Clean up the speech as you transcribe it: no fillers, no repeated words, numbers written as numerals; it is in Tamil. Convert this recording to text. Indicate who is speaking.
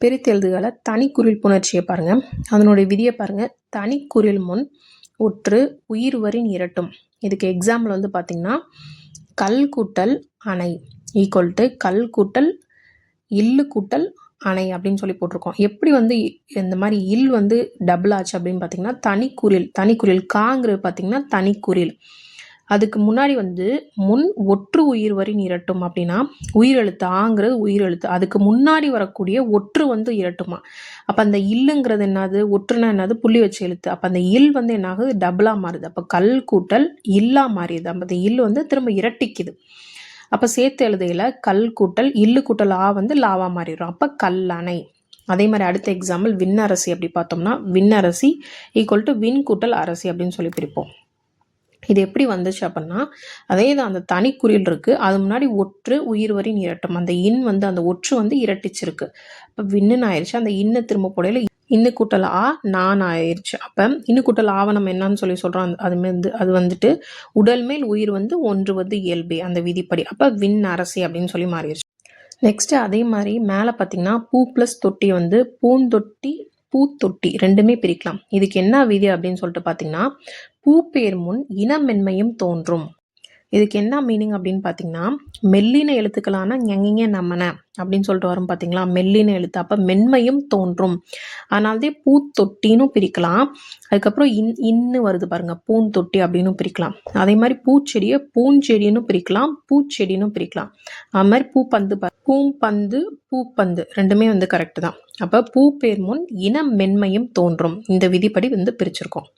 Speaker 1: பிரித்து எழுதுகளை தனிக்குறில் புணர்ச்சியை பாருங்கள். அதனுடைய விதியை பாருங்கள். தனிக்குறில் முன் ஒற்று உயிர்வரின் இரட்டும். இதுக்கு எக்ஸாம்பிள் வந்து பார்த்திங்கன்னா கல் கூட்டல் அணை ஈக்குவல் டு கல் கூட்டல் இல்லு கூட்டல் அணை அப்படின்னு சொல்லி போட்டிருக்கோம். எப்படி வந்து இந்த மாதிரி இல் வந்து டபுள் ஆச்சு அப்படின்னு பார்த்தீங்கன்னா தனிக்குறில் காங்கிறது பார்த்தீங்கன்னா தனிக்குறில். அதுக்கு முன்னாடி வந்து முன் ஒற்று உயிர் வரின் இரட்டும் அப்படின்னா உயிரெழுத்து ஆங்கிறது உயிரெழுத்து, அதுக்கு முன்னாடி வரக்கூடிய ஒற்று வந்து இரட்டுமா. அப்போ அந்த இல்லுங்கிறது என்னது, ஒற்றுனா என்னது, புள்ளி வச்ச எழுத்து. அப்போ அந்த இல் வந்து என்ன ஆகுது, டபுளாக மாறுது. அப்போ கல் கூட்டல் இல்லா மாறிடுது. அப்போ அந்த இல் வந்து திரும்ப இரட்டிக்குது. அப்போ சேர்த்து எழுதையில் கல் கூட்டல் இல்லு கூட்டல் ஆ வந்து லாவா மாறிடும். அப்போ கல்லணை. அதே மாதிரி அடுத்த எக்ஸாம்பிள் விண்ணரசி. அப்படி பார்த்தோம்னா விண்ணரசி ஈக்குவல் டு விண் கூட்டல் அரசி அப்படின்னு சொல்லி பிரிப்போம். இது எப்படி வந்துச்சு அப்படின்னா அதே தான், அந்த தனிக்குறில் இருக்குது, அது முன்னாடி ஒற்று உயிர்வரின் இரட்டும். அந்த இன் வந்து அந்த ஒற்று வந்து இரட்டிச்சிருக்கு. அப்போ விண்ணுன்னு ஆயிடுச்சு. அந்த இன்னை திரும்ப போடையில இன்னு கூட்டல் ஆ நான் ஆயிடுச்சு. அப்போ இன்னு கூட்டல் ஆவை நம்ம என்னன்னு சொல்கிறோம், அது வந்துட்டு உடல் மேல் உயிர் வந்து ஒன்றுவது இயல்பே அந்த விதிப்படி. அப்போ விண் அரசி அப்படின்னு சொல்லி மாறிடுச்சு. நெக்ஸ்ட்டு அதே மாதிரி மேலே பார்த்தீங்கன்னா பூ ப்ளஸ் தொட்டி வந்து பூந்தொட்டி பூத்தொட்டி ரெண்டுமே பிரிக்கலாம். இதுக்கு என்ன விதி அப்படின்னு சொல்லிட்டு பார்த்தீங்கன்னா பூ பேர் முன் இனமென்மையும் தோன்றும். இதுக்கு என்ன மீனிங் அப்படின்னு பார்த்தீங்கன்னா மெல்லின எழுத்துக்களான ஞங்கிங்க நம்மன அப்படின்னு சொல்லிட்டு வரும் பார்த்தீங்களா, மெல்லின எழுத்து. அப்போ மென்மையும் தோன்றும், அதனால்தான் பூத்தொட்டின்னு பிரிக்கலாம். அதுக்கப்புறம் இன்னு வருது பாருங்க, பூந்தொட்டி அப்படின்னு பிரிக்கலாம். அதே மாதிரி பூச்செடியை பூஞ்செடின்னு பிரிக்கலாம், பூச்செடின்னு பிரிக்கலாம். அது மாதிரி பூப்பந்து பூம்பந்து பூப்பந்து ரெண்டுமே வந்து கரெக்டு தான். அப்போ பூ பேர் முன் இன மென்மையும் தோன்றும், இந்த விதிப்படி வந்து பிரிச்சிருக்கோம்.